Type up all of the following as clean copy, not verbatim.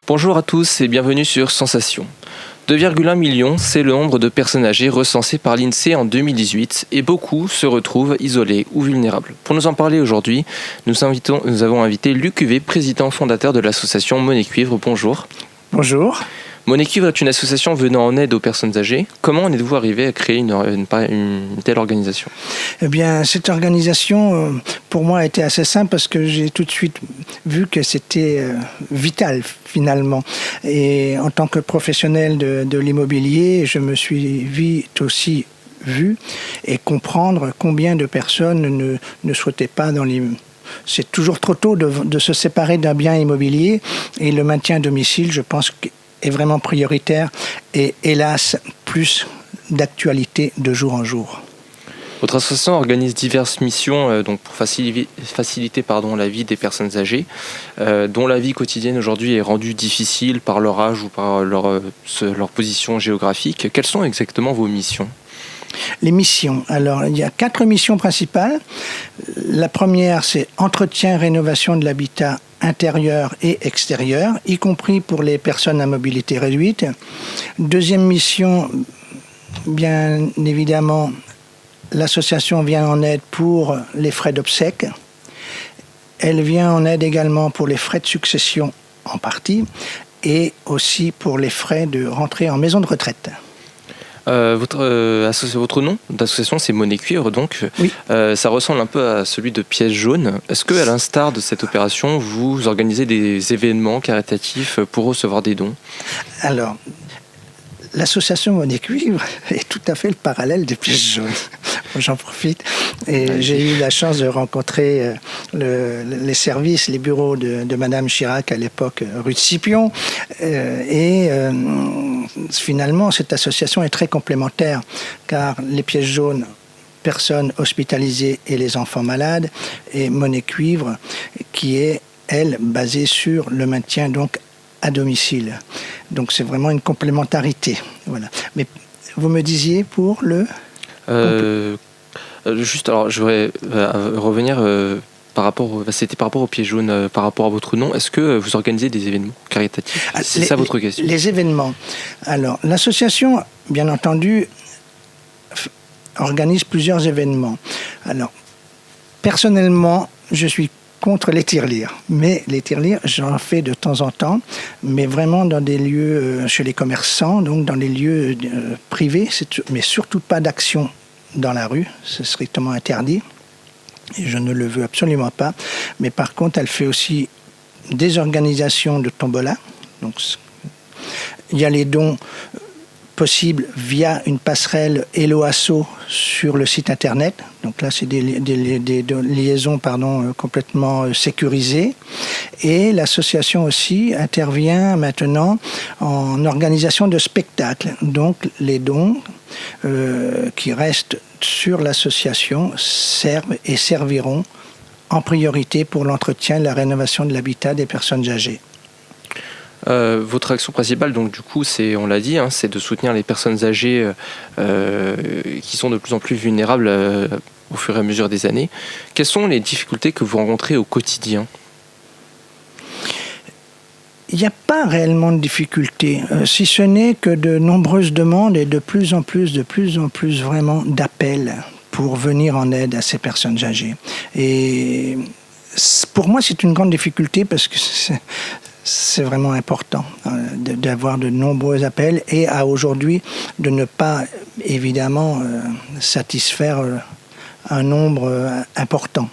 Bonjour à tous et bienvenue sur Sensation. 2,1 millions, c'est le nombre de personnes âgées recensées par l'INSEE en 2018 et beaucoup se retrouvent isolés ou vulnérables. Pour nous en parler aujourd'hui, nous avons invité Luc Huvet, président fondateur de l'association Monnaie Cuivre. Bonjour. Bonjour. Monnaie Cuivre est une association venant en aide aux personnes âgées. Comment en êtes-vous arrivé à créer une telle organisation ? Eh bien, cette organisation, pour moi, a été assez simple parce que j'ai tout de suite vu que c'était vital, finalement. Et en tant que professionnel de l'immobilier, je me suis vite aussi vu et comprendre combien de personnes ne souhaitaient pas dans les... C'est toujours trop tôt de se séparer d'un bien immobilier et le maintien à domicile, je pense, est vraiment prioritaire et hélas plus d'actualité de jour en jour. Votre association organise diverses missions pour faciliter la vie des personnes âgées, dont la vie quotidienne aujourd'hui est rendue difficile par leur âge ou par leur position géographique. Quelles sont exactement vos missions ? Les missions. Alors, il y a 4 missions principales. La première, c'est entretien, rénovation de l'habitat intérieur et extérieur, y compris pour les personnes à mobilité réduite. Deuxième mission, bien évidemment, l'association vient en aide pour les frais d'obsèques. Elle vient en aide également pour les frais de succession en partie et aussi pour les frais de rentrée en maison de retraite. Votre nom d'association, c'est Monnaie Cuivre, donc oui. Ça ressemble un peu à celui de Pièce Jaune. Est-ce que, à l'instar de cette opération, vous organisez des événements caritatifs pour recevoir des dons ? Alors, l'association Monnaie Cuivre est tout à fait le parallèle des Pièces Jaunes. J'en profite. Et j'ai eu la chance de rencontrer les services, les bureaux de Madame Chirac à l'époque, rue de Scipion. Finalement, cette association est très complémentaire, car les Pièces Jaunes, personnes hospitalisées et les enfants malades, et Monnaie Cuivre, qui est, elle, basée sur le maintien donc à domicile. Donc c'est vraiment une complémentarité. Voilà. Mais vous me disiez pour le... Juste, alors je voudrais revenir par rapport aux Pièces Jaunes, par rapport à votre nom. Est-ce que vous organisez des événements caritatifs ? C'est ça votre question ? Les événements. Alors, l'association, bien entendu, organise plusieurs événements. Alors, personnellement, je suis contre les tirelires. Mais les tirelires, j'en fais de temps en temps, mais vraiment dans des lieux chez les commerçants, donc dans des lieux privés, mais surtout pas d'action dans la rue, c'est strictement interdit. Et je ne le veux absolument pas. Mais par contre, elle fait aussi des organisations de tombola. Donc, il y a les dons possibles via une passerelle Hello Asso sur le site internet. Donc là, c'est des liaisons complètement sécurisées. Et l'association aussi intervient maintenant en organisation de spectacles. Donc les dons qui restent sur l'association servent et serviront en priorité pour l'entretien et la rénovation de l'habitat des personnes âgées. Votre action principale, donc du coup, on l'a dit, c'est de soutenir les personnes âgées qui sont de plus en plus vulnérables au fur et à mesure des années. Quelles sont les difficultés que vous rencontrez au quotidien ? Il n'y a pas réellement de difficultés, si ce n'est que de nombreuses demandes et de plus en plus vraiment d'appels pour venir en aide à ces personnes âgées. Et pour moi, c'est une grande difficulté parce que c'est vraiment important d'avoir de nombreux appels et à aujourd'hui de ne pas évidemment satisfaire un nombre important.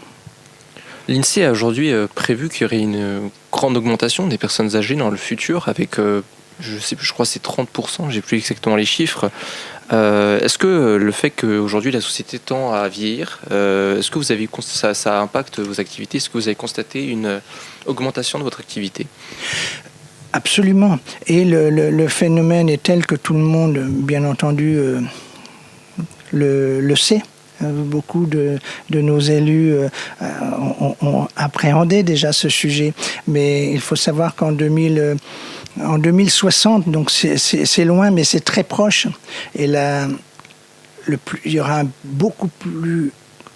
L'INSEE a aujourd'hui prévu qu'il y aurait une grande augmentation des personnes âgées dans le futur avec, je crois que c'est 30%, j'ai plus exactement les chiffres. Est-ce que le fait qu'aujourd'hui la société tend à vieillir, est-ce que vous avez ça impacte vos activités ? Est-ce que vous avez constaté une augmentation de votre activité ? Absolument. Et le phénomène est tel que tout le monde, bien entendu, le sait. Beaucoup de nos élus ont appréhendé déjà ce sujet. Mais il faut savoir qu'en 2060, donc c'est loin, mais c'est très proche. Et là, il y aura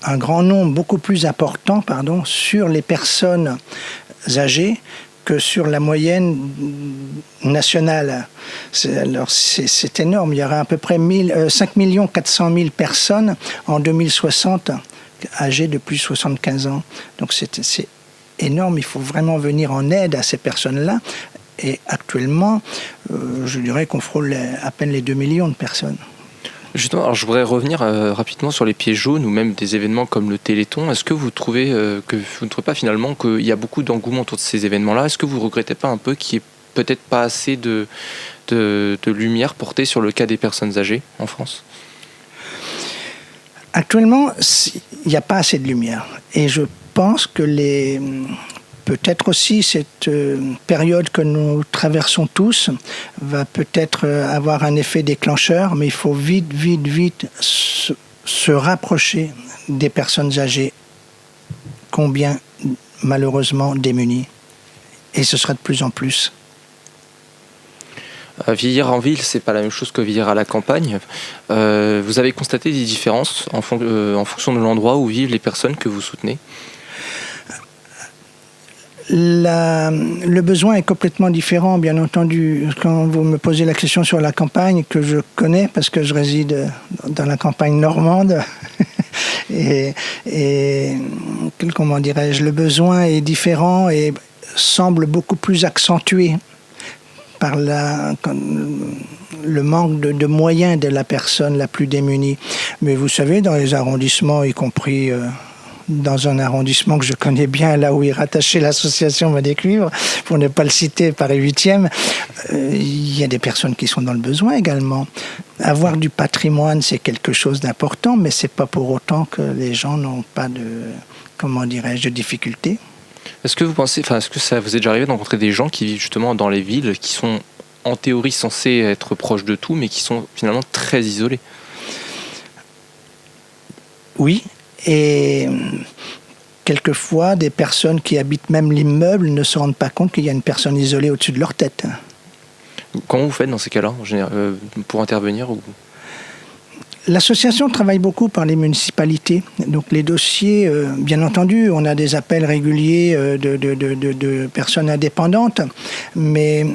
un grand nombre beaucoup plus important sur les personnes âgées que sur la moyenne nationale. C'est énorme. Il y aura à peu près 5 400 000 personnes en 2060 âgées de plus de 75 ans. Donc c'est énorme. Il faut vraiment venir en aide à ces personnes-là. Et actuellement, je dirais qu'on frôle à peine les 2 millions de personnes. Justement, alors je voudrais revenir rapidement sur les pieds jaunes ou même des événements comme le Téléthon. Est-ce que vous trouvez que vous ne trouvez pas finalement qu'il y a beaucoup d'engouement autour de ces événements-là? Est-ce que vous ne regrettez pas un peu qu'il n'y ait peut-être pas assez de lumière portée sur le cas des personnes âgées en France? Actuellement, il n'y a pas assez de lumière. Et je pense que peut-être aussi cette période que nous traversons tous va peut-être avoir un effet déclencheur, mais il faut vite se rapprocher des personnes âgées, combien malheureusement démunies. Et ce sera de plus en plus. Vieillir en ville, c'est pas la même chose que vieillir à la campagne. Vous avez constaté des différences en fonction de l'endroit où vivent les personnes que vous soutenez? Le besoin est complètement différent, bien entendu. Quand vous me posez la question sur la campagne, que je connais parce que je réside dans la campagne normande, et comment dirais-je, le besoin est différent et semble beaucoup plus accentué par le manque de moyens de la personne la plus démunie. Mais vous savez, dans les arrondissements, y compris dans un arrondissement que je connais bien, là où est rattachée l'association Voix des Cuivres, pour ne pas le citer, Paris 8e, il y a des personnes qui sont dans le besoin également. Avoir du patrimoine, c'est quelque chose d'important, mais c'est pas pour autant que les gens n'ont pas de difficultés. Est-ce que vous pensez, est-ce que ça vous est déjà arrivé de rencontrer des gens qui vivent justement dans les villes, qui sont en théorie censés être proches de tout, mais qui sont finalement très isolés? Oui, et quelquefois, des personnes qui habitent même l'immeuble ne se rendent pas compte qu'il y a une personne isolée au-dessus de leur tête. Comment vous faites dans ces cas-là, pour intervenir ou... L'association travaille beaucoup par les municipalités. Donc les dossiers, bien entendu, on a des appels réguliers de personnes indépendantes, mais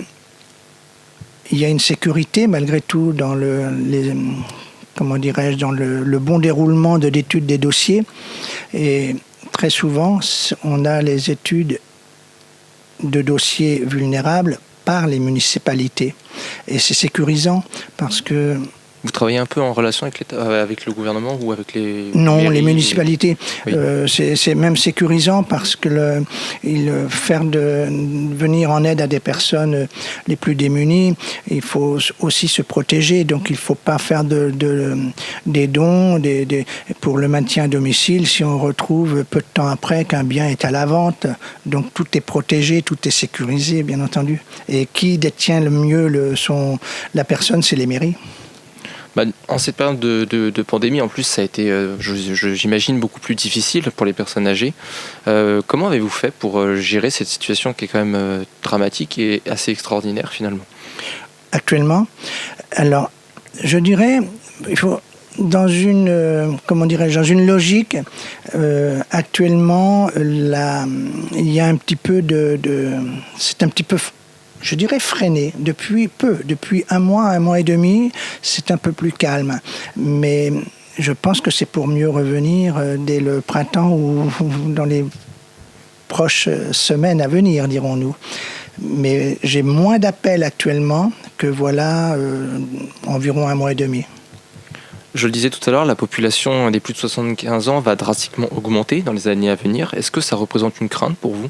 il y a une sécurité malgré tout dans le bon déroulement de l'étude des dossiers. Et très souvent, on a les études de dossiers vulnérables par les municipalités. Et c'est sécurisant parce que... Vous travaillez un peu en relation avec le gouvernement ou avec les... Non, mairies, les municipalités. Oui. C'est même sécurisant parce que venir en aide à des personnes les plus démunies, il faut aussi se protéger. Donc il ne faut pas faire des dons pour le maintien à domicile si on retrouve peu de temps après qu'un bien est à la vente. Donc tout est protégé, tout est sécurisé, bien entendu. Et qui détient le mieux la personne, c'est les mairies. En cette période de pandémie, en plus, ça a été, j'imagine, beaucoup plus difficile pour les personnes âgées. Comment avez-vous fait pour gérer cette situation qui est quand même dramatique et assez extraordinaire, finalement? Actuellement, alors, je dirais, il faut... Dans une logique, actuellement, il y a un petit peu c'est un petit peu, je dirais, freiné depuis un mois et demi, c'est un peu plus calme. Mais je pense que c'est pour mieux revenir dès le printemps ou dans les proches semaines à venir, dirons-nous. Mais j'ai moins d'appels actuellement que environ un mois et demi. Je le disais tout à l'heure, la population des plus de 75 ans va drastiquement augmenter dans les années à venir. Est-ce que ça représente une crainte pour vous ?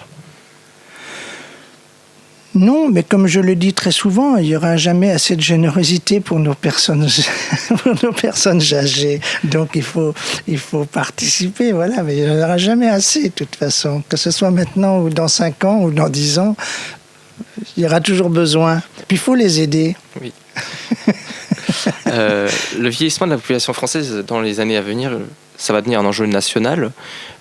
Non, mais comme je le dis très souvent, il n'y aura jamais assez de générosité pour nos personnes âgées. Donc il faut participer, voilà. Mais il n'y en aura jamais assez, de toute façon. Que ce soit maintenant ou dans 5 ans ou dans 10 ans, il y aura toujours besoin. Puis il faut les aider. Oui. Le vieillissement de la population française dans les années à venir, ça va devenir un enjeu national.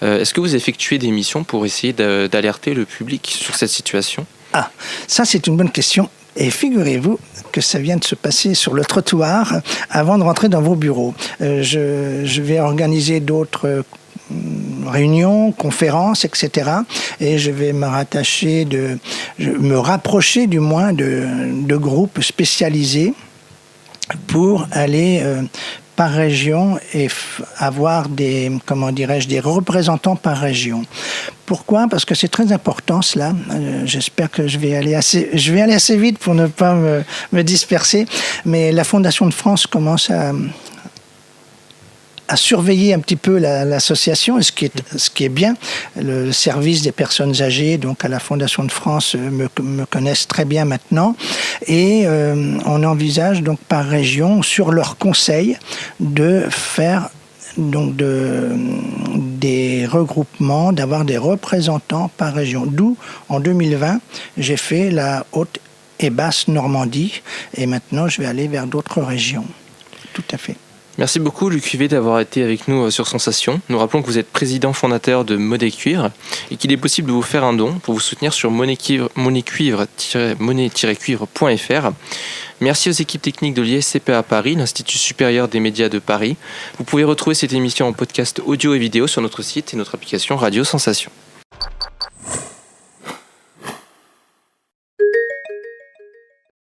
Est-ce que vous effectuez des missions pour essayer d'alerter le public sur cette situation ? Ah, ça c'est une bonne question. Et figurez-vous que ça vient de se passer sur le trottoir avant de rentrer dans vos bureaux. Je vais organiser d'autres réunions, conférences, etc. Et je vais me rapprocher du moins de groupes spécialisés pour aller par région et avoir des représentants par région. Pourquoi ? Parce que c'est très important cela. J'espère que je vais aller assez vite pour ne pas me disperser. Mais la Fondation de France commence à surveiller un petit peu l'association, ce qui est bien. Le service des personnes âgées, donc à la Fondation de France, me connaissent très bien maintenant. Et on envisage donc par région, sur leur conseil, de faire donc des regroupements, d'avoir des représentants par région. D'où, en 2020, j'ai fait la Haute et Basse Normandie. Et maintenant, je vais aller vers d'autres régions. Tout à fait. Merci beaucoup Luc Huvet d'avoir été avec nous sur Sensation. Nous rappelons que vous êtes président fondateur de Monnaie Cuivre et qu'il est possible de vous faire un don pour vous soutenir sur monnaie-cuivre.fr. Merci aux équipes techniques de l'ISCPA Paris, l'Institut supérieur des médias de Paris. Vous pouvez retrouver cette émission en podcast audio et vidéo sur notre site et notre application Radio Sensation.